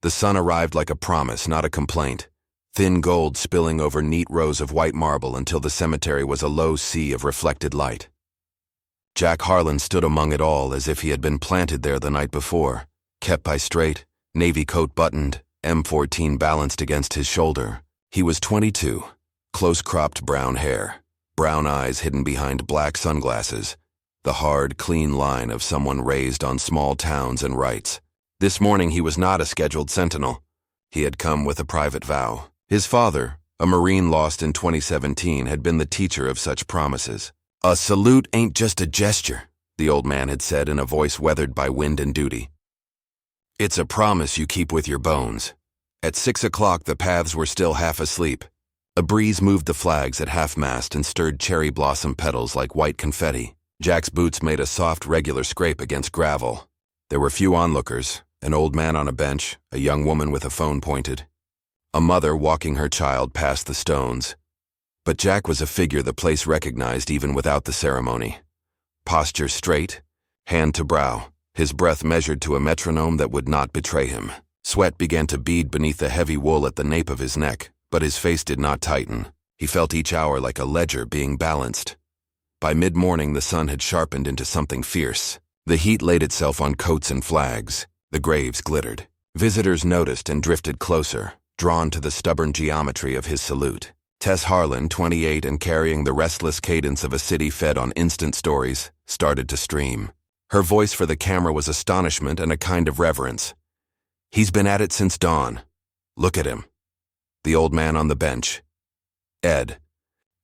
The sun arrived like a promise, not a complaint. Thin gold spilling over neat rows of white marble until the cemetery was a low sea of reflected light. Jack Harland stood among it all as if he had been planted there the night before, kept by straight, navy coat buttoned, M14 balanced against his shoulder. He was 22, close-cropped brown hair, brown eyes hidden behind black sunglasses, the hard, clean line of someone raised on small towns and rights. This morning he was not a scheduled sentinel. He had come with a private vow. His father, a Marine lost in 2017, had been the teacher of such promises. "A salute ain't just a gesture," the old man had said in a voice weathered by wind and duty. "It's a promise you keep with your bones." At 6 o'clock the paths were still half asleep. A breeze moved the flags at half-mast and stirred cherry blossom petals like white confetti. Jack's boots made a soft, regular scrape against gravel. There were few onlookers, an old man on a bench, a young woman with a phone pointed, a mother walking her child past the stones. But Jack was a figure the place recognized even without the ceremony. Posture straight, hand to brow, his breath measured to a metronome that would not betray him. Sweat began to bead beneath the heavy wool at the nape of his neck, but his face did not tighten. He felt each hour like a ledger being balanced. By mid-morning the sun had sharpened into something fierce. The heat laid itself on coats and flags. The graves glittered. Visitors noticed and drifted closer, drawn to the stubborn geometry of his salute. Tess Harlan, 28 and carrying the restless cadence of a city fed on instant stories, started to stream. Her voice for the camera was astonishment and a kind of reverence. "He's been at it since dawn. Look at him." The old man on the bench, Ed,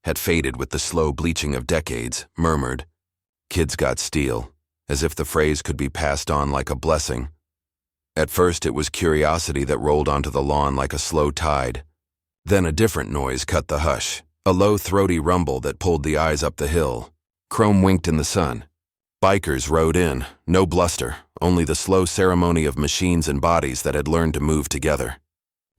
had faded with the slow bleaching of decades, murmured, "Kids got steel," as if the phrase could be passed on like a blessing. At first it was curiosity that rolled onto the lawn like a slow tide. Then a different noise cut the hush, a low throaty rumble that pulled the eyes up the hill. Chrome winked in the sun. Bikers rode in, no bluster, only the slow ceremony of machines and bodies that had learned to move together.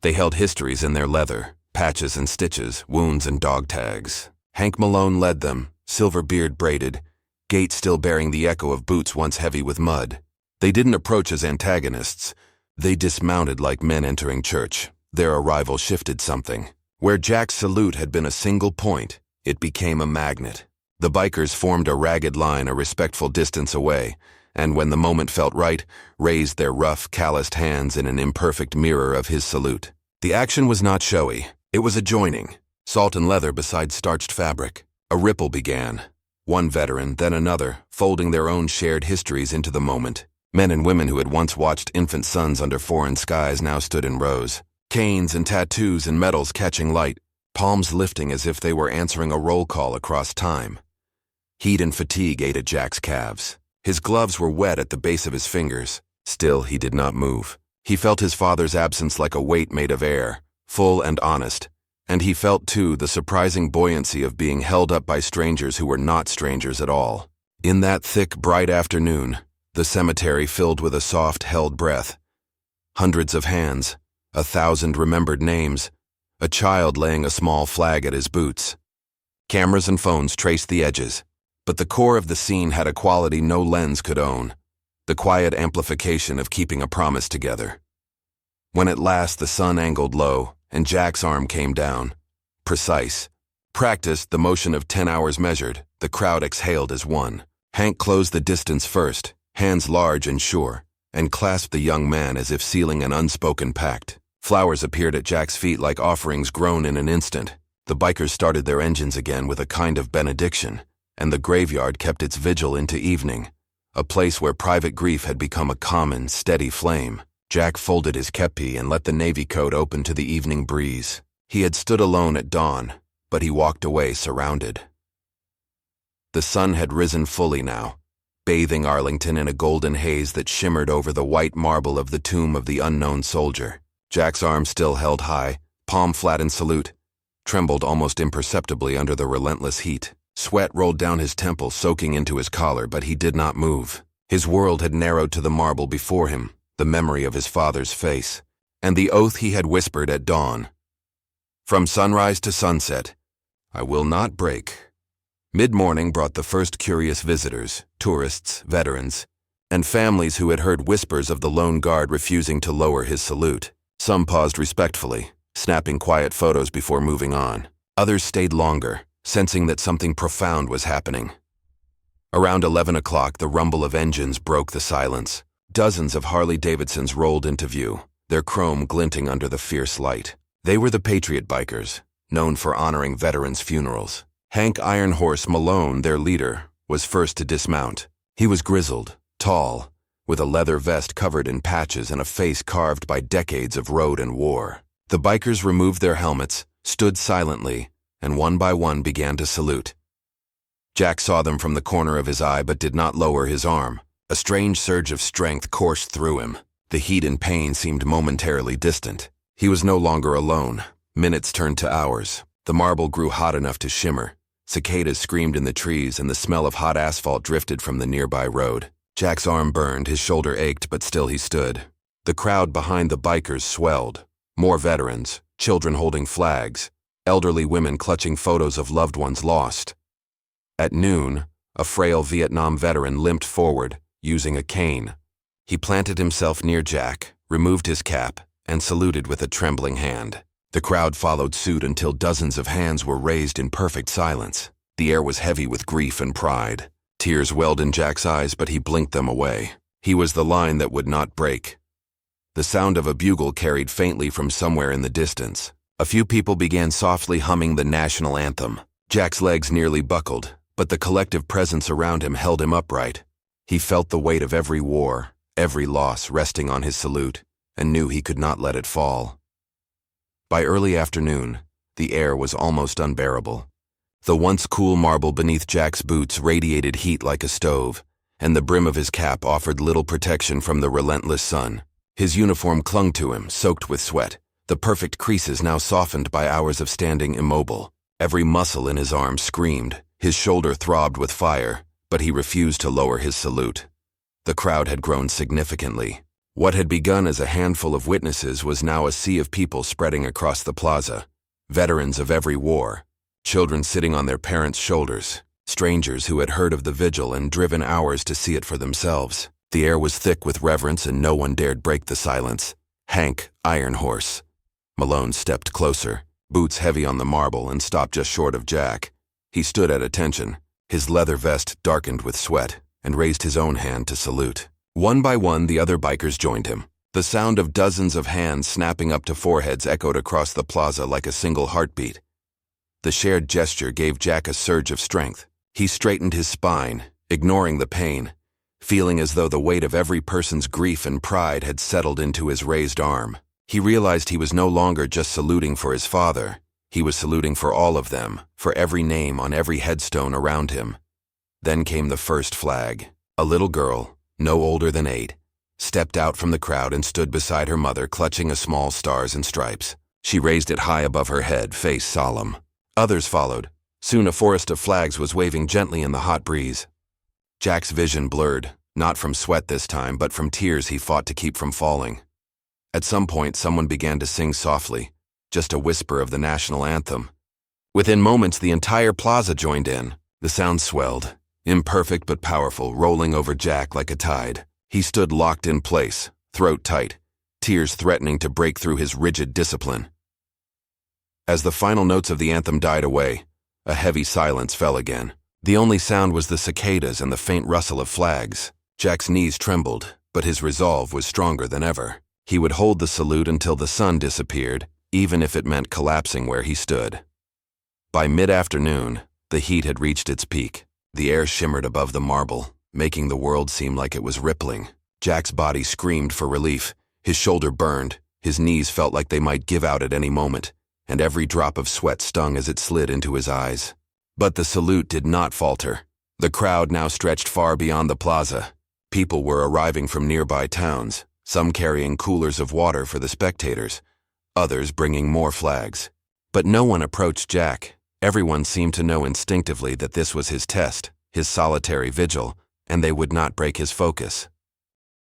They held histories in their leather, patches and stitches, wounds and dog tags. Hank Malone led them, silver beard braided, gait still bearing the echo of boots once heavy with mud. They didn't approach as antagonists. They dismounted like men entering church. Their arrival shifted something. Where Jack's salute had been a single point, it became a magnet. The bikers formed a ragged line a respectful distance away, and when the moment felt right, raised their rough, calloused hands in an imperfect mirror of his salute. The action was not showy. It was a joining, salt and leather beside starched fabric. A ripple began. One veteran, then another, folding their own shared histories into the moment. Men and women who had once watched infant suns under foreign skies now stood in rows. Canes and tattoos and medals catching light, palms lifting as if they were answering a roll call across time. Heat and fatigue ate at Jack's calves. His gloves were wet at the base of his fingers. Still, he did not move. He felt his father's absence like a weight made of air, full and honest. And he felt, too, the surprising buoyancy of being held up by strangers who were not strangers at all. In that thick, bright afternoon, the cemetery filled with a soft, held breath. Hundreds of hands, 1,000 remembered names, a child laying a small flag at his boots. Cameras and phones traced the edges, but the core of the scene had a quality no lens could own, the quiet amplification of keeping a promise together. When at last the sun angled low, and Jack's arm came down, precise. Practiced, the motion of 10 hours measured, the crowd exhaled as one. Hank closed the distance first, hands large and sure, and clasped the young man as if sealing an unspoken pact. Flowers appeared at Jack's feet like offerings grown in an instant. The bikers started their engines again with a kind of benediction, and the graveyard kept its vigil into evening, a place where private grief had become a common, steady flame. Jack folded his kepi and let the navy coat open to the evening breeze. He had stood alone at dawn, but he walked away surrounded. The sun had risen fully now, bathing Arlington in a golden haze that shimmered over the white marble of the tomb of the unknown soldier. Jack's arm still held high, palm flat in salute, trembled almost imperceptibly under the relentless heat. Sweat rolled down his temple, soaking into his collar, but he did not move. His world had narrowed to the marble before him, the memory of his father's face, and the oath he had whispered at dawn. From sunrise to sunset, I will not break. Mid-morning brought the first curious visitors, tourists, veterans. and families who had heard whispers of the lone guard refusing to lower his salute. Some paused respectfully, snapping quiet photos before moving on. Others stayed longer, sensing that something profound was happening. Around 11 o'clock, the rumble of engines broke the silence. Dozens of Harley-Davidsons rolled into view, their chrome glinting under the fierce light. They were the Patriot Bikers, known for honoring veterans' funerals. Hank "Iron Horse" Malone, their leader, was first to dismount. He was grizzled, tall, with a leather vest covered in patches and a face carved by decades of road and war. The bikers removed their helmets, stood silently, and one by one began to salute. Jack saw them from the corner of his eye but did not lower his arm. A strange surge of strength coursed through him. The heat and pain seemed momentarily distant. He was no longer alone. Minutes turned to hours. The marble grew hot enough to shimmer. Cicadas screamed in the trees, and the smell of hot asphalt drifted from the nearby road. Jack's arm burned, his shoulder ached, but still he stood. The crowd behind the bikers swelled. More veterans, children holding flags, elderly women clutching photos of loved ones lost. At noon, a frail Vietnam veteran limped forward, using a cane. He planted himself near Jack, removed his cap, and saluted with a trembling hand. The crowd followed suit until dozens of hands were raised in perfect silence. The air was heavy with grief and pride. Tears welled in Jack's eyes, but he blinked them away. He was the line that would not break. The sound of a bugle carried faintly from somewhere in the distance. A few people began softly humming the national anthem. Jack's legs nearly buckled, but the collective presence around him held him upright. He felt the weight of every war, every loss resting on his salute, and knew he could not let it fall. By early afternoon, the air was almost unbearable. The once cool marble beneath Jack's boots radiated heat like a stove, and the brim of his cap offered little protection from the relentless sun. His uniform clung to him, soaked with sweat, the perfect creases now softened by hours of standing immobile. Every muscle in his arm screamed, his shoulder throbbed with fire, but he refused to lower his salute. The crowd had grown significantly. What had begun as a handful of witnesses was now a sea of people spreading across the plaza. Veterans of every war, children sitting on their parents' shoulders, strangers who had heard of the vigil and driven hours to see it for themselves. The air was thick with reverence and no one dared break the silence. Hank "Iron Horse" Malone stepped closer, boots heavy on the marble, and stopped just short of Jack. He stood at attention, his leather vest darkened with sweat, and raised his own hand to salute. One by one, the other bikers joined him. The sound of dozens of hands snapping up to foreheads echoed across the plaza like a single heartbeat. The shared gesture gave Jack a surge of strength. He straightened his spine, ignoring the pain, feeling as though the weight of every person's grief and pride had settled into his raised arm. He realized he was no longer just saluting for his father. He was saluting for all of them, for every name on every headstone around him. Then came the first flag. A little girl, no older than 8, stepped out from the crowd and stood beside her mother, clutching a small stars and stripes. She raised it high above her head, face solemn. Others followed. Soon a forest of flags was waving gently in the hot breeze. Jack's vision blurred, not from sweat this time, but from tears he fought to keep from falling. At some point, someone began to sing softly, just a whisper of the national anthem. Within moments, the entire plaza joined in. The sound swelled, imperfect but powerful, rolling over Jack like a tide. He stood locked in place, throat tight, tears threatening to break through his rigid discipline. As the final notes of the anthem died away, a heavy silence fell again. The only sound was the cicadas and the faint rustle of flags. Jack's knees trembled, but his resolve was stronger than ever. He would hold the salute until the sun disappeared, even if it meant collapsing where he stood. By mid-afternoon, the heat had reached its peak. The air shimmered above the marble, making the world seem like it was rippling. Jack's body screamed for relief. His shoulder burned, his knees felt like they might give out at any moment, and every drop of sweat stung as it slid into his eyes. But the salute did not falter. The crowd now stretched far beyond the plaza. People were arriving from nearby towns, some carrying coolers of water for the spectators, others bringing more flags. But no one approached Jack. Everyone seemed to know instinctively that this was his test, his solitary vigil, and they would not break his focus.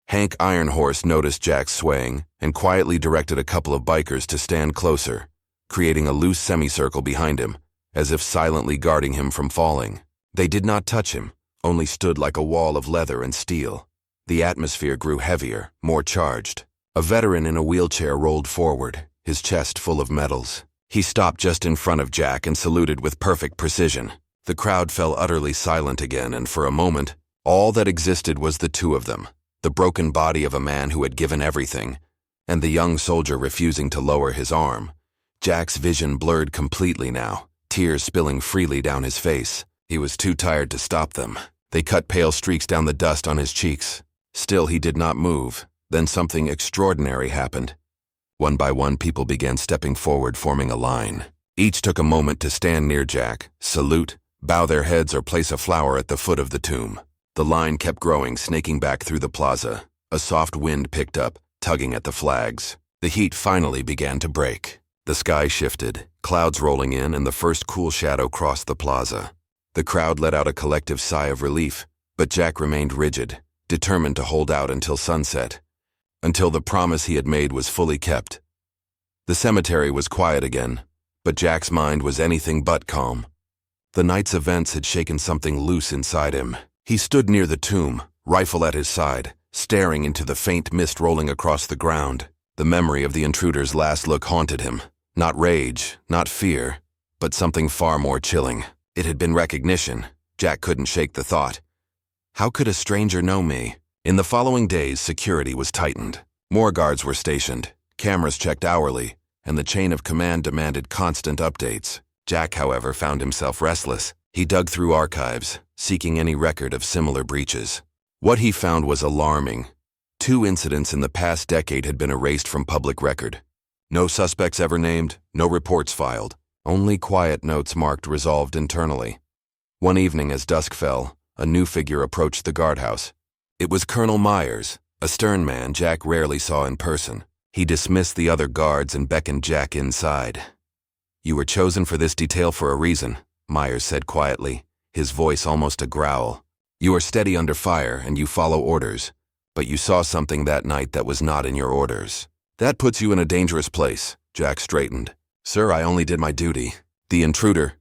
Hank "Iron Horse" noticed Jack swaying and quietly directed a couple of bikers to stand closer, creating a loose semicircle behind him, as if silently guarding him from falling. They did not touch him, only stood like a wall of leather and steel. The atmosphere grew heavier, more charged. A veteran in a wheelchair rolled forward, his chest full of medals. He stopped just in front of Jack and saluted with perfect precision. The crowd fell utterly silent again, and for a moment, all that existed was the two of them, the broken body of a man who had given everything, and the young soldier refusing to lower his arm. Jack's vision blurred completely now, tears spilling freely down his face. He was too tired to stop them. They cut pale streaks down the dust on his cheeks. Still, he did not move. Then something extraordinary happened. One by one, people began stepping forward, forming a line. Each took a moment to stand near Jack, salute, bow their heads, or place a flower at the foot of the tomb. The line kept growing, snaking back through the plaza. A soft wind picked up, tugging at the flags. The heat finally began to break. The sky shifted, clouds rolling in, and the first cool shadow crossed the plaza. The crowd let out a collective sigh of relief, but Jack remained rigid, determined to hold out until sunset, until the promise he had made was fully kept. The cemetery was quiet again, but Jack's mind was anything but calm. The night's events had shaken something loose inside him. He stood near the tomb, rifle at his side, staring into the faint mist rolling across the ground. The memory of the intruder's last look haunted him. Not rage, not fear, but something far more chilling. It had been recognition. Jack couldn't shake the thought. How could a stranger know me? In the following days, security was tightened. More guards were stationed, cameras checked hourly, and the chain of command demanded constant updates. Jack, however, found himself restless. He dug through archives, seeking any record of similar breaches. What he found was alarming. 2 incidents in the past decade had been erased from public record. No suspects ever named, no reports filed, only quiet notes marked resolved internally. One evening as dusk fell, a new figure approached the guardhouse. It was Colonel Myers, a stern man Jack rarely saw in person. He dismissed the other guards and beckoned Jack inside. "You were chosen for this detail for a reason," Myers said quietly, his voice almost a growl. "You are steady under fire and you follow orders, but you saw something that night that was not in your orders. That puts you in a dangerous place." Jack straightened. "Sir, I only did my duty. The intruder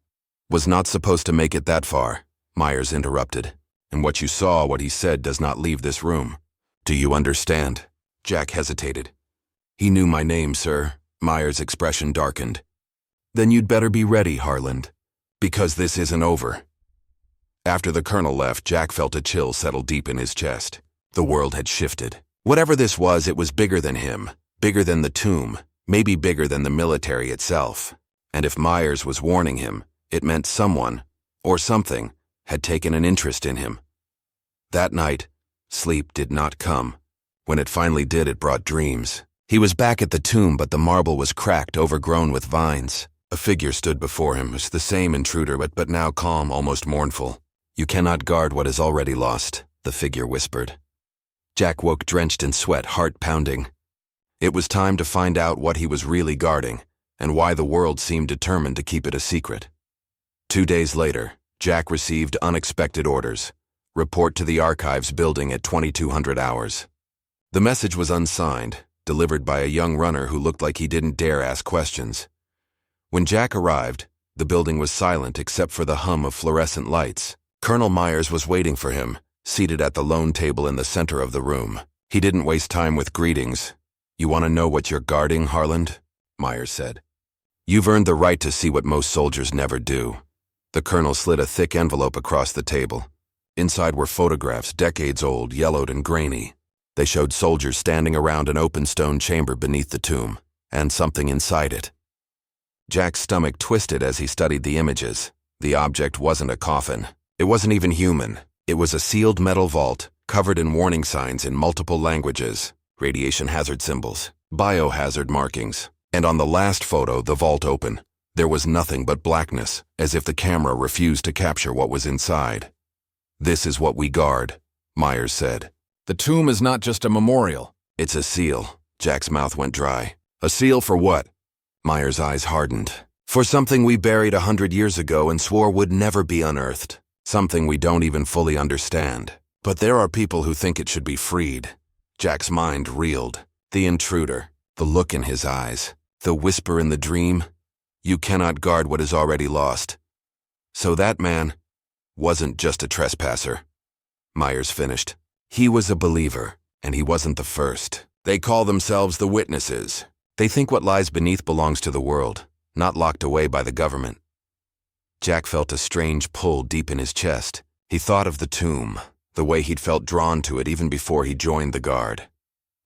was not supposed to make it that far," Myers interrupted. "And what you saw, what he said, does not leave this room. Do you understand?" Jack hesitated. "He knew my name, sir." Myers' expression darkened. "Then you'd better be ready, Harland, because this isn't over." After the colonel left, Jack felt a chill settle deep in his chest. The world had shifted. Whatever this was, it was bigger than him, bigger than the tomb, maybe bigger than the military itself. And if Myers was warning him, it meant someone, or something, had taken an interest in him. That night, sleep did not come. When it finally did, it brought dreams. He was back at the tomb, but the marble was cracked, overgrown with vines. A figure stood before him. It was the same intruder, but now calm, almost mournful. "You cannot guard what is already lost," the figure whispered. Jack woke drenched in sweat, heart pounding. It was time to find out what he was really guarding, and why the world seemed determined to keep it a secret. 2 days later, Jack received unexpected orders. Report to the archives building at 2200 hours. The message was unsigned, delivered by a young runner who looked like he didn't dare ask questions. When Jack arrived, the building was silent except for the hum of fluorescent lights. Colonel Myers was waiting for him, seated at the lone table in the center of the room. He didn't waste time with greetings. "You want to know what you're guarding, Harland?" Myers said. "You've earned the right to see what most soldiers never do." The colonel slid a thick envelope across the table. Inside were photographs, decades old, yellowed and grainy. They showed soldiers standing around an open stone chamber beneath the tomb, and something inside it. Jack's stomach twisted as he studied the images. The object wasn't a coffin. It wasn't even human. It was a sealed metal vault, covered in warning signs in multiple languages, radiation hazard symbols, biohazard markings. And on the last photo, the vault open. There was nothing but blackness, as if the camera refused to capture what was inside. "This is what we guard," Myers said. "The tomb is not just a memorial. It's a seal." Jack's mouth went dry. "A seal for what?" Myers' eyes hardened. "For something we buried 100 years ago and swore would never be unearthed. Something we don't even fully understand. But there are people who think it should be freed." Jack's mind reeled. The intruder, the look in his eyes, the whisper in the dream. "You cannot guard what is already lost." So that man wasn't just a trespasser. Myers finished. He was a believer, and he wasn't the first. They call themselves the witnesses. They think what lies beneath belongs to the world, not locked away by the government. Jack felt a strange pull deep in his chest. He thought of the tomb, the way he'd felt drawn to it even before he joined the guard.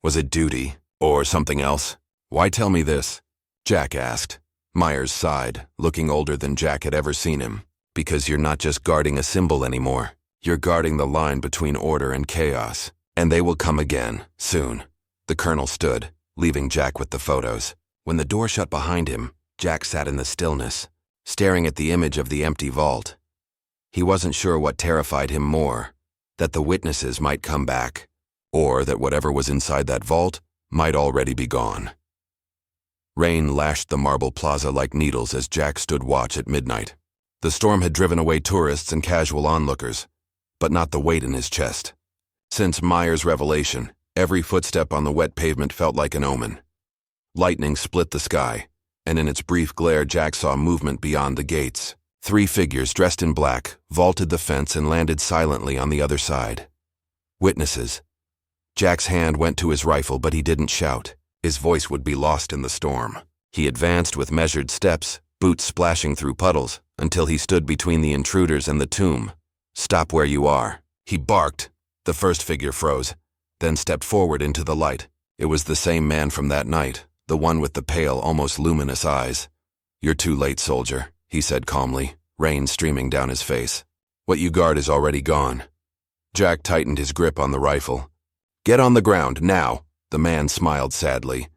Was it duty, or something else? "Why tell me this?" Jack asked. Myers sighed, looking older than Jack had ever seen him. "Because you're not just guarding a symbol anymore. You're guarding the line between order and chaos. And they will come again, soon." The colonel stood, leaving Jack with the photos. When the door shut behind him, Jack sat in the stillness, staring at the image of the empty vault. He wasn't sure what terrified him more, that the witnesses might come back, or that whatever was inside that vault might already be gone. Rain lashed the marble plaza like needles as Jack stood watch at midnight. The storm had driven away tourists and casual onlookers, but not the weight in his chest. Since Myers' revelation, every footstep on the wet pavement felt like an omen. Lightning split the sky, and in its brief glare Jack saw movement beyond the gates. 3 figures dressed in black vaulted the fence and landed silently on the other side. Witnesses. Jack's hand went to his rifle, but he didn't shout. His voice would be lost in the storm. He advanced with measured steps, boots splashing through puddles, until he stood between the intruders and the tomb. "Stop where you are," he barked. The first figure froze, then stepped forward into the light. It was the same man from that night, the one with the pale, almost luminous eyes. "You're too late, soldier," he said calmly, rain streaming down his face. "What you guard is already gone." Jack tightened his grip on the rifle. "Get on the ground, now," the man smiled sadly.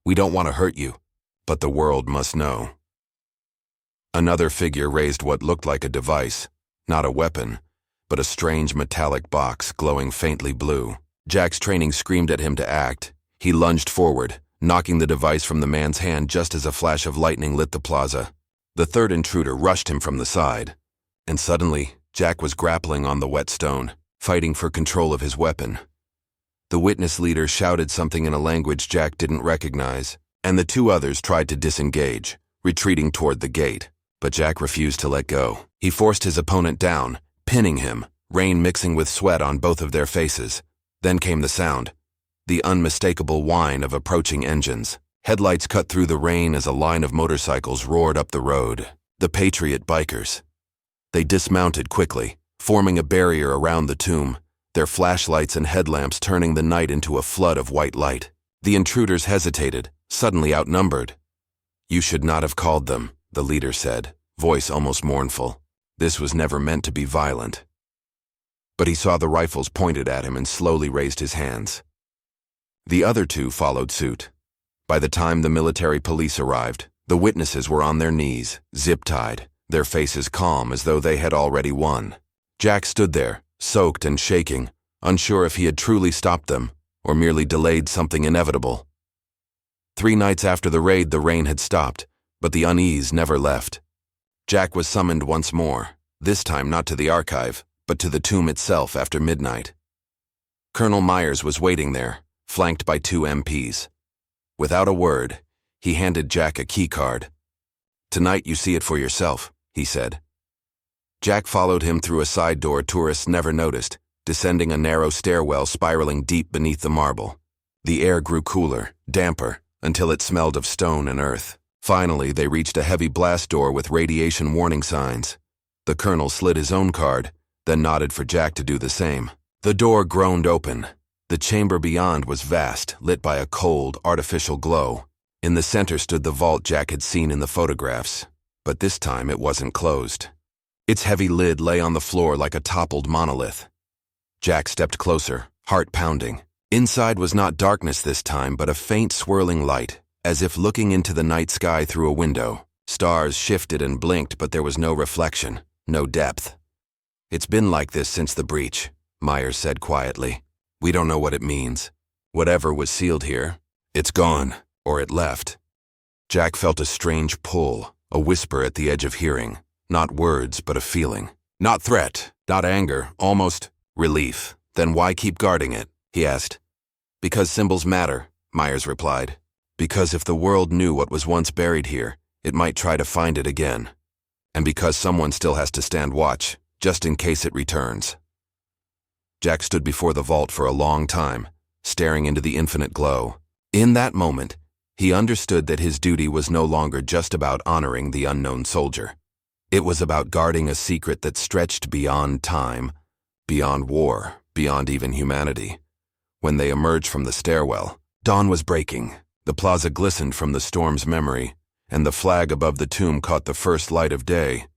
"We don't want to hurt you, but the world must know." Another figure raised what looked like a device, not a weapon, but a strange metallic box glowing faintly blue. Jack's training screamed at him to act. He lunged forward, knocking the device from the man's hand just as a flash of lightning lit the plaza. The third intruder rushed him from the side, and suddenly, Jack was grappling on the wet stone, fighting for control of his weapon. The witness leader shouted something in a language Jack didn't recognize, and the 2 others tried to disengage, retreating toward the gate. But Jack refused to let go. He forced his opponent down, pinning him, rain mixing with sweat on both of their faces. Then came the sound, the unmistakable whine of approaching engines. Headlights cut through the rain as a line of motorcycles roared up the road. The Patriot Bikers. They dismounted quickly, forming a barrier around the tomb, their flashlights and headlamps turning the night into a flood of white light. The intruders hesitated, suddenly outnumbered. "You should not have called them," the leader said, voice almost mournful. "This was never meant to be violent." But he saw the rifles pointed at him and slowly raised his hands. The other 2 followed suit. By the time the military police arrived, the witnesses were on their knees, zip-tied, their faces calm as though they had already won. Jack stood there, soaked and shaking, unsure if he had truly stopped them or merely delayed something inevitable. 3 nights after the raid, the rain had stopped, but the unease never left. Jack was summoned once more, this time not to the archive, but to the tomb itself after midnight. Colonel Myers was waiting there, flanked by 2 MPs. Without a word, he handed Jack a key card. "Tonight you see it for yourself," he said. Jack followed him through a side door tourists never noticed, descending a narrow stairwell spiraling deep beneath the marble. The air grew cooler, damper, until it smelled of stone and earth. Finally, they reached a heavy blast door with radiation warning signs. The colonel slid his own card, then nodded for Jack to do the same. The door groaned open. The chamber beyond was vast, lit by a cold, artificial glow. In the center stood the vault Jack had seen in the photographs, but this time it wasn't closed. Its heavy lid lay on the floor like a toppled monolith. Jack stepped closer, heart pounding. Inside was not darkness this time, but a faint swirling light, as if looking into the night sky through a window. Stars shifted and blinked, but there was no reflection, no depth. "It's been like this since the breach," Myers said quietly. "We don't know what it means. Whatever was sealed here, it's gone, or it left." Jack felt a strange pull, a whisper at the edge of hearing. Not words, but a feeling. Not threat, not anger, almost relief. "Then why keep guarding it?" he asked. "Because symbols matter," Myers replied. "Because if the world knew what was once buried here, it might try to find it again. And because someone still has to stand watch, just in case it returns." Jack stood before the vault for a long time, staring into the infinite glow. In that moment, he understood that his duty was no longer just about honoring the unknown soldier. It was about guarding a secret that stretched beyond time, beyond war, beyond even humanity. When they emerged from the stairwell, dawn was breaking. The plaza glistened from the storm's memory, and the flag above the tomb caught the first light of day.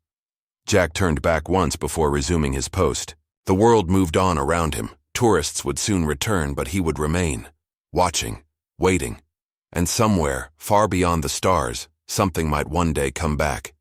Jack turned back once before resuming his post. The world moved on around him. Tourists would soon return, but he would remain, watching, waiting. And somewhere, far beyond the stars, something might one day come back.